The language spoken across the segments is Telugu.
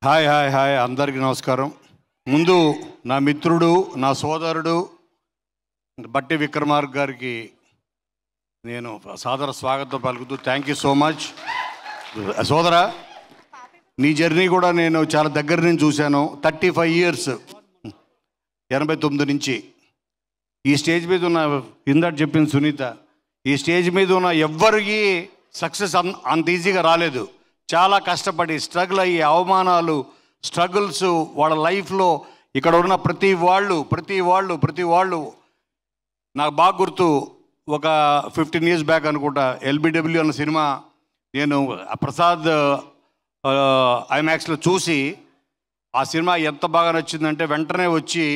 హాయ్ హాయ్ హాయ్ అందరికీ నమస్కారం. ముందు నా మిత్రుడు, నా సోదరుడు బట్టి విక్రమార్క గారికి నేను సాదర స్వాగతం పలుకుతూ థ్యాంక్ యూ సో మచ్. సోదరా, నీ జర్నీ కూడా నేను చాలా దగ్గర నుంచి చూశాను. 35 years, 89 నుంచి ఈ స్టేజ్ మీద ఉన్న, ఇందాక చెప్పింది సునీత, ఈ స్టేజ్ మీద ఉన్న ఎవ్వరికి సక్సెస్ అంత ఈజీగా రాలేదు. చాలా కష్టపడి స్ట్రగుల్ అయ్యి అవమానాలు, స్ట్రగుల్స్ వాళ్ళ లైఫ్లో ఇక్కడ ఉన్న ప్రతి వాళ్ళు నాకు బాగా గుర్తు. ఒక 15 years బ్యాక్ అనుకుంటా, ఎల్బిడబ్ల్యూ అన్న సినిమా నేను ప్రసాద్ ఐమాక్స్లో చూసి ఆ సినిమా ఎంత బాగా నచ్చిందంటే వెంటనే వచ్చి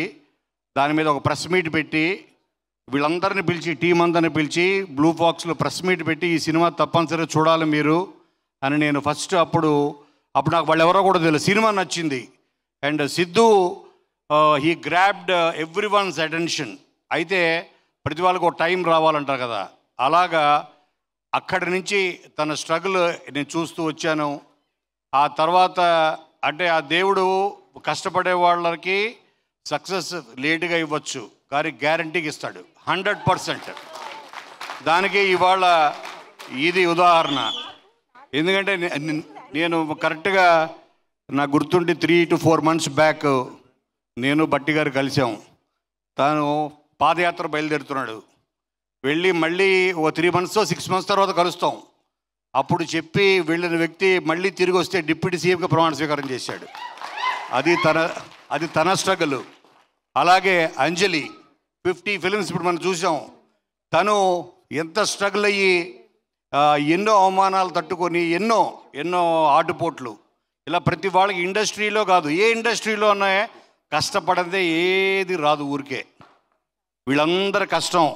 దాని మీద ఒక ప్రెస్ మీట్ పెట్టి వీళ్ళందరినీ పిలిచి, టీం అందరిని పిలిచి బ్లూ ఫాక్స్లో ప్రెస్ మీట్ పెట్టి ఈ సినిమా తప్పనిసరిగా చూడాలి మీరు అని నేను ఫస్ట్ అప్పుడు నాకు వాళ్ళు ఎవరో కూడా తెలియదు. సినిమా నచ్చింది and Siddhu he grabbed every once attention. అయితే ప్రతి వాళ్ళకి ఒక టైం రావాలంటారు కదా, అలాగా అక్కడి నుంచి తన స్ట్రగుల్ నేను చూస్తూ వచ్చాను. ఆ తర్వాత అంటే ఆ దేవుడు కష్టపడే వాళ్ళకి సక్సెస్ లేటుగా ఇవ్వచ్చు కానీ గ్యారంటీకి ఇస్తాడు 100%. దానికి ఇవాళ ఇది ఉదాహరణ. ఎందుకంటే నేను కరెక్ట్గా నాకు గుర్తుండి 3 to 4 months బ్యాక్ నేను బట్టి గారు కలిసాం. తాను పాదయాత్ర బయలుదేరుతున్నాడు. వెళ్ళి మళ్ళీ ఒక 3 months 6 months తర్వాత కలుస్తాం. అప్పుడు చెప్పి వెళ్ళిన వ్యక్తి మళ్ళీ తిరిగి వస్తే డిప్యూటీ సీఎంగా ప్రమాణ స్వీకారం చేశాడు. అది తన స్ట్రగుల్. అలాగే అంజలి 50 films ఇప్పుడు మనం చూసాం. తను ఎంత స్ట్రగుల్ అయ్యి ఎన్నో అవమానాలు తట్టుకొని ఎన్నో ఆటుపోట్లు, ఇలా ప్రతి వాళ్ళకి ఇండస్ట్రీలో కాదు ఏ ఇండస్ట్రీలో అన్నా కష్టపడదే ఏది రాదు ఊరికే. వీళ్ళందరి కష్టం,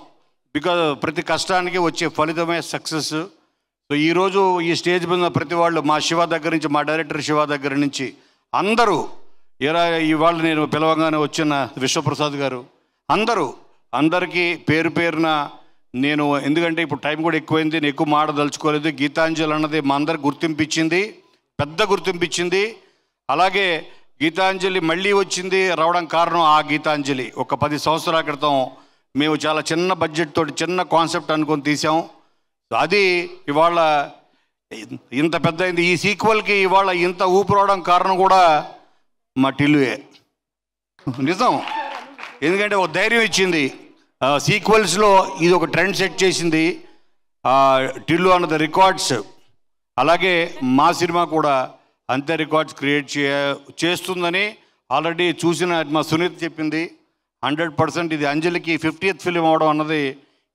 బికాజ్ ప్రతి కష్టానికి వచ్చే ఫలితమే సక్సెస్. సో ఈరోజు ఈ స్టేజ్ మీద ప్రతి వాళ్ళు, మా శివ దగ్గర నుంచి, మా డైరెక్టర్ శివ దగ్గర నుంచి అందరూ, ఇవాళ నేను పిలవగానే వచ్చిన విశ్వప్రసాద్ గారు, అందరికీ పేరు పేరున నేను, ఎందుకంటే ఇప్పుడు టైం కూడా ఎక్కువైంది, నేను ఎక్కువ మాడదలుచుకోలేదు. గీతాంజలి అన్నది మా అందరికి గుర్తింపించింది, పెద్ద గుర్తింపించింది. అలాగే గీతాంజలి మళ్ళీ వచ్చింది రావడం కారణం ఆ గీతాంజలి. ఒక 10 సంవత్సరాల క్రితం మేము చాలా చిన్న బడ్జెట్ తోటి చిన్న కాన్సెప్ట్ అనుకొని తీసాం. అది ఇవాళ ఇంత పెద్ద అయింది. ఈ సీక్వెల్కి ఇవాళ ఇంత ఊపు రావడం కారణం కూడా మా టిల్లుయే, నిజం. ఎందుకంటే ఒక ధైర్యం ఇచ్చింది. సీక్వెల్స్లో ఇది ఒక ట్రెండ్ సెట్ చేసింది టిల్లు అన్నది రికార్డ్స్. అలాగే మా సినిమా కూడా అంతే రికార్డ్స్ క్రియేట్ చేస్తుందని ఆల్రెడీ చూసిన మా సునీత చెప్పింది. 100% ఇది అంజలికి 50th ఫిలిం అవడం అన్నది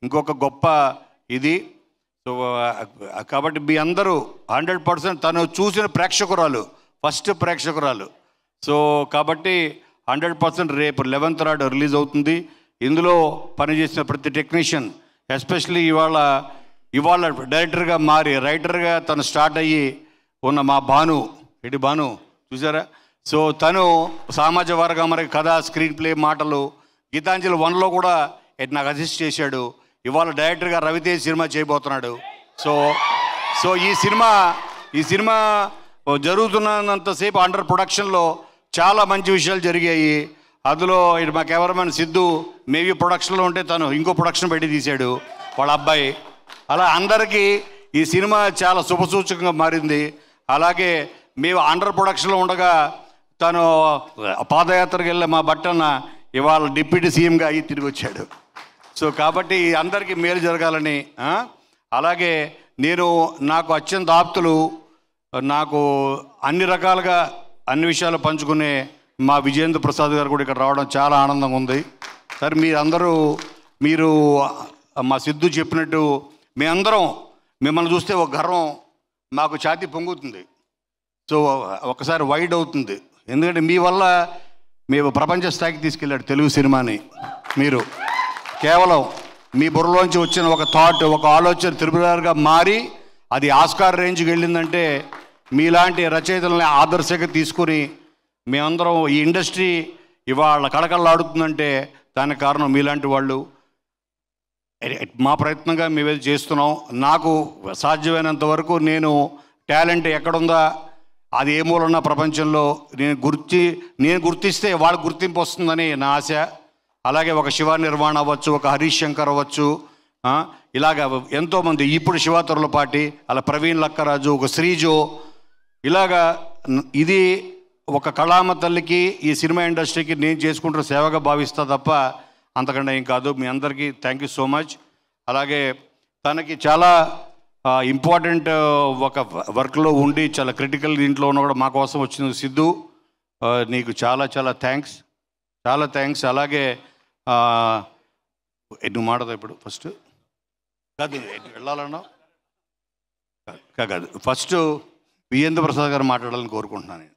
ఇంకొక గొప్ప ఇది. సో కాబట్టి మీ అందరూ 100% తను చూసిన ప్రేక్షకురాలు, ఫస్ట్ ప్రేక్షకురాలు. సో కాబట్టి 100% రేపు 11th నాడు రిలీజ్ అవుతుంది. ఇందులో పనిచేసిన ప్రతి టెక్నీషియన్, ఎస్పెషల్లీ ఇవాళ డైరెక్టర్గా మారి రైటర్గా తను స్టార్ట్ అయ్యి ఉన్న మా భాను చూసారా. సో తను సామాజ వర్గం కథ, స్క్రీన్ ప్లే, మాటలు, గీతాంజలి 1లో కూడా నాకు అసిస్ట్ చేశాడు. ఇవాళ డైరెక్టర్గా రవితేజ్ సినిమా చేయబోతున్నాడు. సో ఈ సినిమా జరుగుతున్నంతసేపు అండర్ ప్రొడక్షన్లో చాలా మంచి విషయాలు జరిగాయి. అందులో మా కెమెరామెన్ సిద్ధు మేబీ ప్రొడక్షన్లో ఉంటే తను ఇంకో ప్రొడక్షన్ పెట్టి తీశాడు వాళ్ళ అబ్బాయి. అలా అందరికీ ఈ సినిమా చాలా శుభసూచకంగా మారింది. అలాగే మేము అండర్ ప్రొడక్షన్లో ఉండగా తను పాదయాత్రకు వెళ్ళే మా బట్టన్న ఇవాళ డిప్యూటీ సీఎంగా అయ్యి తిరిగి వచ్చాడు. సో కాబట్టి అందరికీ మేలు జరగాలని. అలాగే నాకు అత్యంత ఆప్తులు, నాకు అన్ని రకాలుగా అన్ని విషయాలు పంచుకునే మా విజయేంద్ర ప్రసాద్ గారు కూడా ఇక్కడ రావడం చాలా ఆనందంగా ఉంది. సరే మీరు మా సిద్ధు చెప్పినట్టు మేమందరం మిమ్మల్ని చూస్తే ఒక గర్వం మాకు ఛాతీ పొంగుతుంది. సో ఒకసారి వైడ్ అవుతుంది. ఎందుకంటే మీ వల్ల మేము ప్రపంచ స్థాయికి తీసుకెళ్ళాడు తెలుగు సినిమాని. మీరు కేవలం మీ బుర్రలోంచి వచ్చిన ఒక థాట్, ఒక ఆలోచన త్రిపురాగా మారి అది ఆస్కార్ రేంజ్కి వెళ్ళిందంటే మీలాంటి రచయితలని ఆదర్శంగా తీసుకుని మేమందరం ఈ ఇండస్ట్రీ ఇవాళ కళకళలాడుతుందంటే దానికి కారణం మీలాంటి వాళ్ళు. మా ప్రయత్నంగా మేమేది చేస్తున్నాం. నాకు సాధ్యమైనంత వరకు నేను టాలెంట్ ఎక్కడుందా అది ఏ మూలన్నా ప్రపంచంలో నేను గుర్తిస్తే వాళ్ళ గుర్తింపు వస్తుందని నా ఆశ. అలాగే ఒక శివ నిర్వాణ అవ్వచ్చు, ఒక హరీష్ శంకర్ అవ్వచ్చు, ఇలాగ ఎంతోమంది, ఇప్పుడు శివ తుర్లపాటి, అలా ప్రవీణ్ లక్కరాజు, ఒక శ్రీజో, ఇలాగా ఇది ఒక కళామ తల్లికి ఈ సినిమా ఇండస్ట్రీకి నేను చేసుకుంటున్న సేవగా భావిస్తా తప్ప అంతకన్నా ఏం కాదు. మీ అందరికీ థ్యాంక్ యూ సో మచ్. అలాగే తనకి చాలా ఇంపార్టెంట్ ఒక వర్క్లో ఉండి చాలా క్రిటికల్ దీంట్లో ఉన్న కూడా మా కోసం వచ్చిన సిద్ధు, నీకు చాలా చాలా థ్యాంక్స్, చాలా థ్యాంక్స్. అలాగే నువ్వు మాడదా ఇప్పుడు ఫస్ట్ కాదు వెళ్ళాలన్నా కాదు, ఫస్ట్ విజేంద్ర ప్రసాద్ గారు మాట్లాడాలని కోరుకుంటున్నాను నేను.